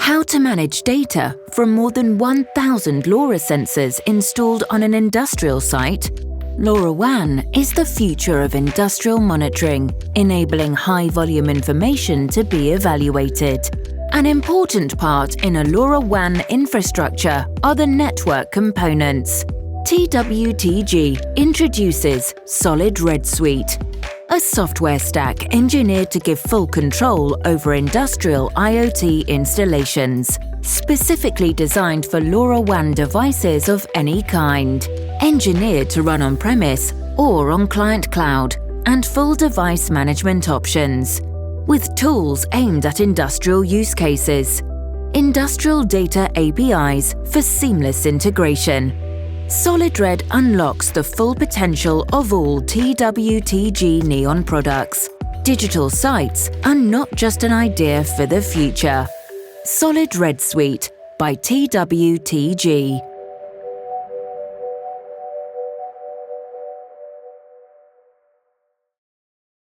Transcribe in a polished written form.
How to manage data from more than 1,000 LoRa sensors installed on an industrial site? LoRaWAN is the future of industrial monitoring, enabling high-volume information to be evaluated. An important part in a LoRaWAN infrastructure are the network components. TWTG introduces SolidRed Suite, a software stack engineered to give full control over industrial IoT installations, specifically designed for LoRaWAN devices of any kind, engineered to run on-premise or on client cloud, and full device management options, with tools aimed at industrial use cases. Industrial data APIs for seamless integration. SolidRed unlocks the full potential of all TWTG Neon products. Digital sites are not just an idea for the future. SolidRed Suite by TWTG.